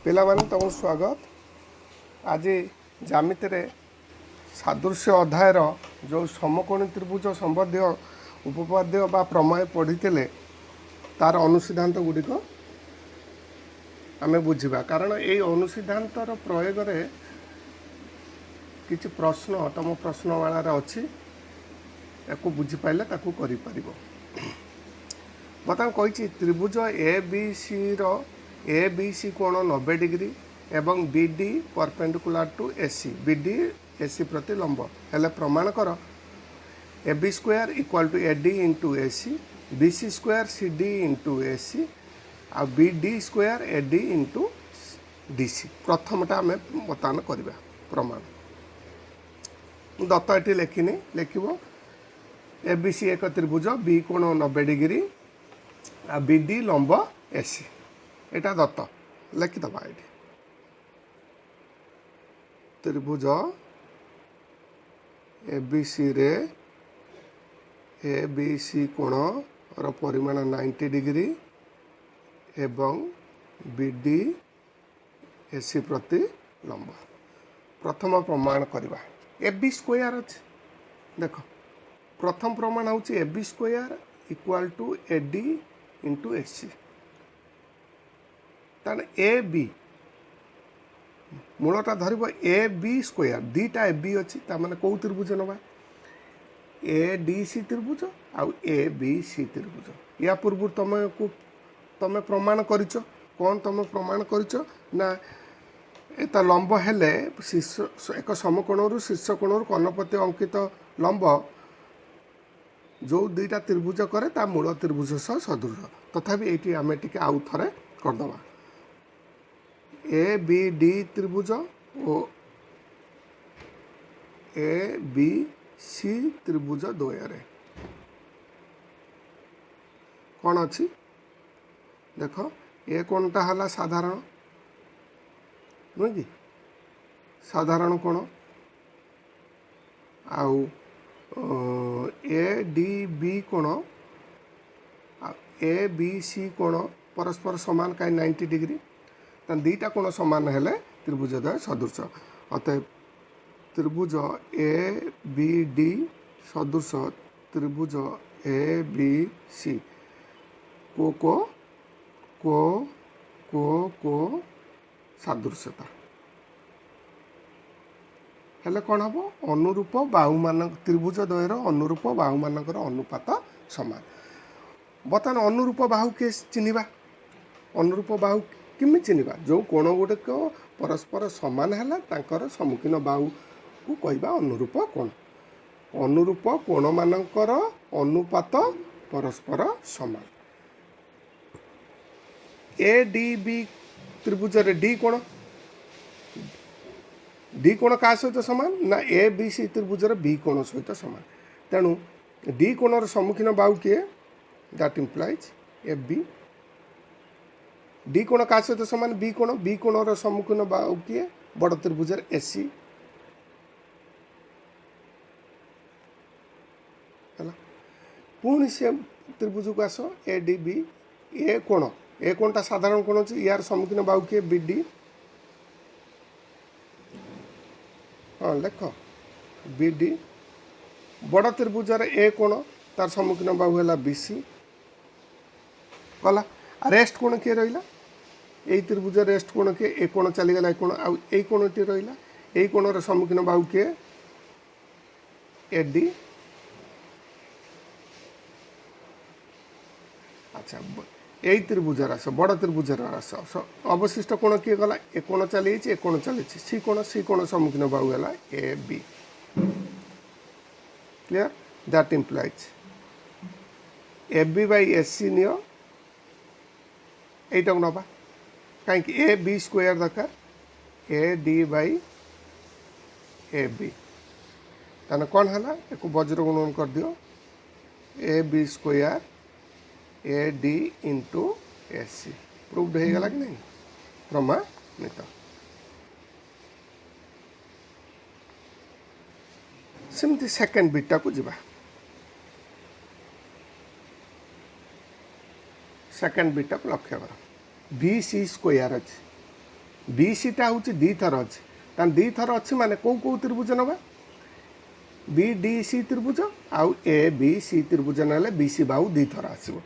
पिलामाने तुमको स्वागत। आज ज्यामिति रे सादृश्य अध्याय जो समकोणी त्रिभुज संबंधी उपपाद्य बा प्रमेय पढ़ी तार अनुसिद्धांत गुड़िक आम बुझा कारण ये अनुसिद्धांतर प्रयोग में किसी प्रश्न तुम प्रश्नमालार अच्छी या बुझीपारे ताकू कर बर्तमान कही त्रिभुज A B C A B C कोण 90 डिग्री एवं B D perpendicular to A C B D A C प्रति लंब हेले प्रमाण कर A B square equal to A D into A C B C square C D into A C आ B D square A D into D C प्रथमटा आम बर्तमान करवा प्रमाण दत्त ये लिखिनी लिख ए बी सी एक त्रिभुज बी कोण 90 डिग्री आ बी डी लंब ए सी एटा दत्त लिखिदबा ये त्रिभुज ए बी सी रे ए बी सी कोण रो परिमाण 90 डिग्री एवं बी डी ए सी प्रति लंब प्रथम प्रमाण करवा ए बी स्क्वायर अच्छे देख प्रथम प्रमाण हूँ A B square equal to A D into A C ताने ए बी मूलटा धर ए बी स्क्वायर दीटा ए बी अच्छी ताने कौ त्रिभुज नवा ए डी सी त्रिभुज आउ ए बी सी त्रिभुज या पूर्व तुम प्रमाण करिच कौन तुम प्रमाण करिच ना एता लंब हेले शीर्ष एक समकोण शीर्ष कोण कर्णपति अंकित लंब जो दुईटा त्रिभुज करे ता मूल त्रिभुज सह सदृश तथापि ये आम टे आउ थे करदे ए बी डी त्रिभुज और ए बी सी त्रिभुज द्वय कौन अच्छी देख ए कोणटा है साधारण नुह कि साधारण कोण आउ ए डी बी कोण ए बी सी कोण परस्पर सामान कहीं 90 डिग्री दीटा कोण सामान हेले त्रिभुजद्वय सदृश अतएव त्रिभुज ए बी डी सदृश त्रिभुज ए बी सी को सादृश्यता हेले कौन हम अनुरूप बाहु मान त्रिभुज द्वयर अनुरूप बाहु मानकर अनुपात समान बर्तमान अनुरूप बाहु के चिन्हवा अनुरूप बाहु किमी चिन्हवा जो कोण गुड़िक परस्पर सामान है तांकर सम्मुखीन बाहु को कहवा अनुरूप कोण अनुरूप कोण मानकर अनुपात परस्पर समान ए डी बी त्रिभुज रे डी कोण डी कोण क्या सहित सामान ना ए बी सी त्रिभुज बी कोण सहित सामान तेणु डी कोण सम्मुखीन बाहु किए that implies A B D कोण क्या सहित सामान बी कोण सम्मुखीन बाहु किए बड़ त्रिभुज ए सी है पुणी से त्रिभुज को आस ए डी बी ए कोणटा साधारण कोण अच्छे यार सम्मुखीन बाहु किए बी डी हाँ लेख बी डी बड़ त्रिभुज ए कोण तार सम्मुखीन बाहु है बी सी गला रेस्ट कोण किए रहा यही त्रिभुज रेस्ट कोण किए ए कोण चलीगला कोण आई कोण टी रहा यही कोण सम्मुखीन बाहु किए ए डी अच्छा यही त्रिभुज रास बड़ त्रिभुज रास अवशिष्ट कोण किए गला ए कोण चली ए कोण चली सी कोण सम्मुखीन बाहु है A B clear that implies A B by A C नियो यहीटा को नवा कहीं ए बी स्क्वायर दरकार A D by A B ताने कौन है एक वज्र गुणन कर दियो A B square A D into A C proved हो गला कि नहीं प्रमाणित सेमती सेकेंड बिटा को जीवा सेकेंड बिटा को लक्ष्य कर बी सी स्क्वायर अच्छे बी सी टा हूँ दी थर अच्छे तान दी थर अच्छे माने कौ त्रिभुज नवा बी डी सी त्रिभुज आउ ए बी सी त्रिभुज ना बी सी बाहु दी थर आसो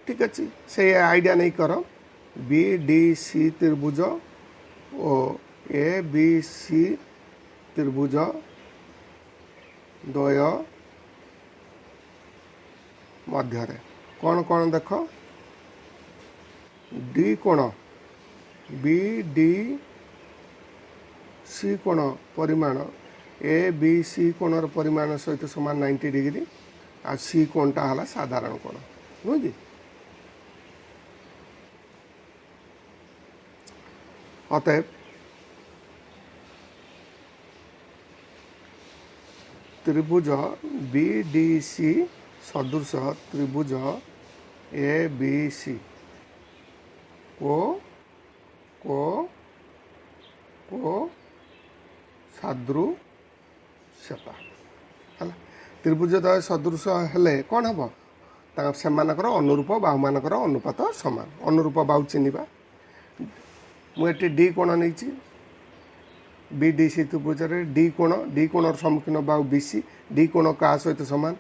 ठीक अच्छे से आइडिया नहीं कर बी डी सी त्रिभुज ओ ए बी सी त्रिभुज द्वय मध्य कौन कौन देख डी कोण बी डी सी कोण परिमाण ए बी सी कोणर परिमाण सहित समान 90 डिग्री आ सी कोणटा हला साधारण कोण बुझी अतएव त्रिभुज बी डी सी सदृश त्रिभुज ए बी सी को सादृश्यता है त्रिभुज द्वय सदृश हेले कौन हम से अनुरूप बाहु मानकर अनुपात समान अनुरूप बाहु चिन्हवा मुझे डी कोण नहीं बी डी सी त्रिभुज डी कोण सम्मुखीन बाहु बी सी डी कोण क्या सहित सामान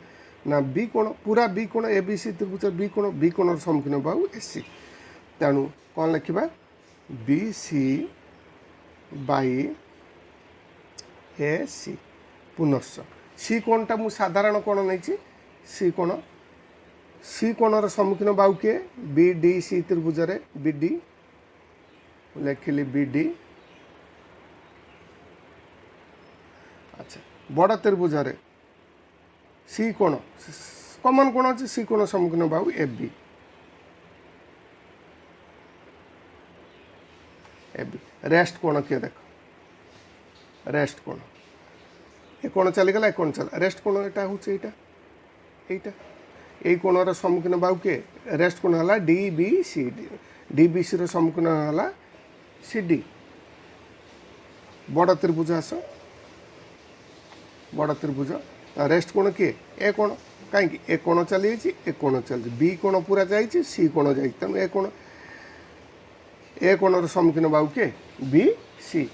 ना बी कोण पूरा बी कोण ए बी सी त्रिभुज बी कोण सम्मुखीन बाहु ए सी तेणु कौन लिखा बी सी बाई ए सी पुनश्च सी कोणटा मु साधारण कोण नहीं सी कोणर सम्मुखीन बाहु किए बी डी सी त्रिभुज बी डी लिखिली बी डी अच्छा बड़ त्रिभुज सी कोण कमन कोण अच्छे सी कोण सम्मुखीन बाहु ए बी रेस्ट कोण किए देख रेस्ट कोण ए कोण चलीगला ए कोण चल रेस्ट कोण एटा हूँ यही कोणर सम्मुखीन बाहु किए रेस्ट कोण है D B C D B C सम्मुखीन है सी डी बड़ त्रिभुज आस बड़ त्रिभुज रेस्ट कोण किए ए कोण कहीं ए कोण चली ए कोण चली बी कोण पूरा जाइए सी कोण जा तेणु ए कोणर सम्मुखीन बाहु किए बी सी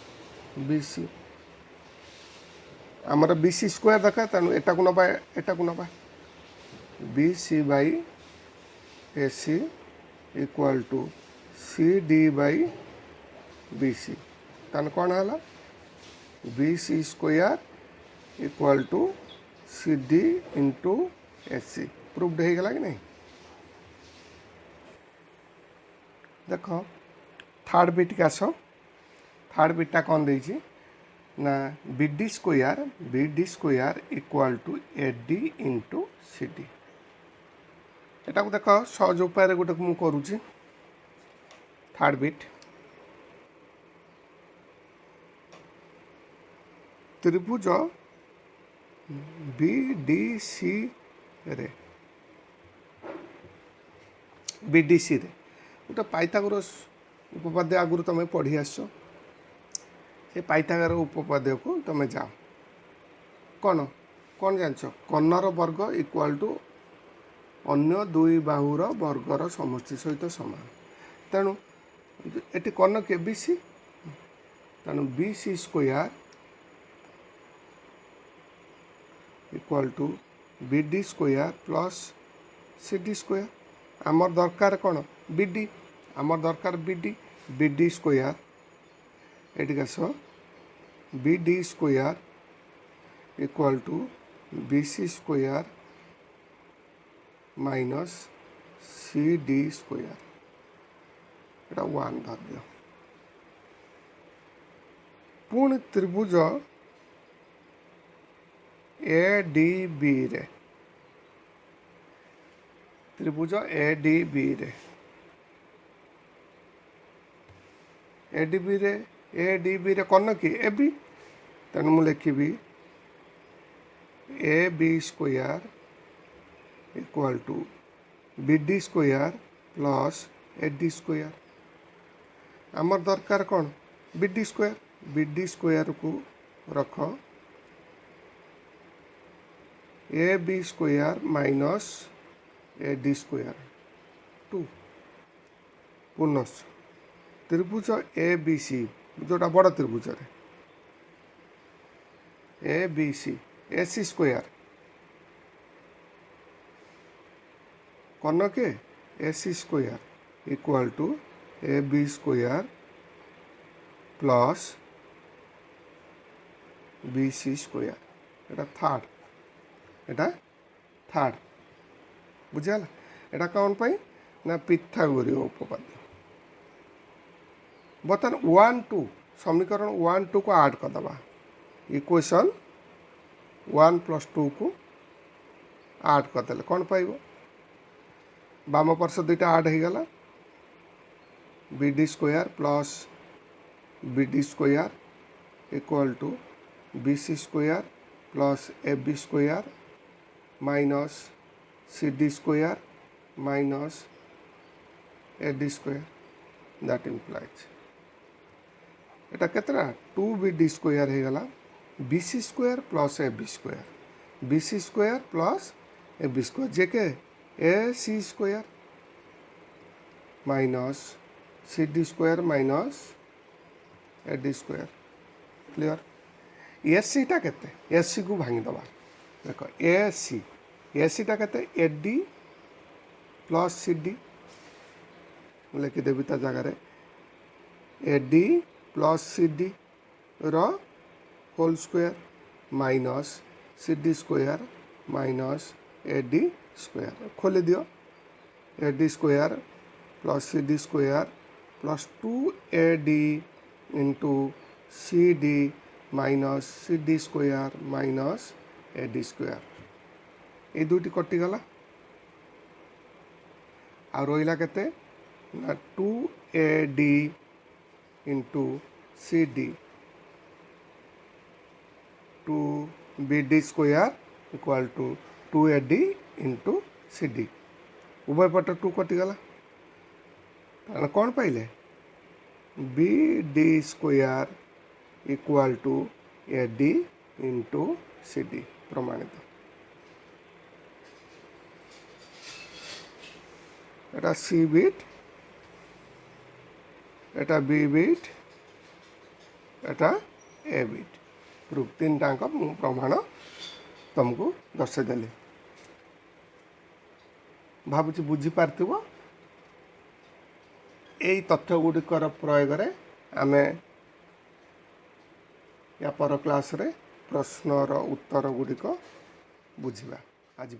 आमर बी सी स्क्वायर देखा तेणु एटा को नबा B C by A C equal to C D by B C तेन कौन है B C square equal to C D into A C proved हो गला कि नहीं देख थर्ड बिट के आस थर्ड बिटा कौन देछि ना B D square equal to A D into C D एटा को देख सहज उपाय गोटे मुझे करुँची थर्ड बिट त्रिभुज बी डी सी रे बी डी सी रे गोटे पाइथागोरस उपपाद्य आगुरी तुम पढ़ी आस पाइथागोरस उपपाद्य को तुम जाओ कौन कौन जान कर्णर वर्ग इक्वाल टू अन्य दुई बाहुर वर्गर समष्टि सहित समान तेणु ये कर्ण के बी सी तेणु B C square equal to B D square plus C D square आमर दरकार कौन बी डी आमर दरकार बी डी स्क्वायर ये आस B D square equal to B C square minus C D square एटा 1 धर दियो पुणी त्रिभुज ए डी बी रे त्रिभुज ए डी बी रे ए डी बी रे कर्ण कि ए बी तेणु मुझे लिखी A B square equal to B D square plus A D square आमर दरकार कौन बी डी स्क्वायर को रख A B square minus A D square 2 पुनश्च त्रिभुज ए बी सी जोटा बड़ त्रिभुज A B C A C square कौन के A C square equal to A B square plus B C square एटा थार्ड बुझाला एटा कौन पाई ना पिथागोरीय उपपाद्य बर्तमान 1 2 समीकरण 1 2 को ऐड करदे इक्वेशन 1 + 2 को ऐड करदे कौन पाइब बाम पार्श्व दुईटा ऐड हो गला B D square plus B D square equal to B C square plus A B square minus C D square minus A D square that implies एटा केतना 2 बी डी स्क्वायर हो गला B C square plus A B square plus A B square जे के A C square minus C D square minus A D square clear एस सी टा केते एस सी को भांगी दबा देखो ए सी टा केते A D plus C D लिखिदेवी ता जगह A D plus C D रो whole square minus C D square minus A D square खोली दियो A D square plus C D square plus 2 A D into C D minus C D square minus A D square ये दुटी कटिगला आ रहा केते ना 2 A D into C D 2 B D square equal to 2 A D into C D उभय पट 2 कटिगला कौन पाइले B D square equal to A D into C D प्रमाणित एटा सी बिट एटा बी बिट एटा ए बिट प्रूफ 3 टाक प्रमाण तुमको दर्शादेली भावुँ बुझीपार यही तथ्य गुड़िकर प्रयोग आम या पर क्लास रे प्रश्नर उत्तर गुड़िक बुझा आज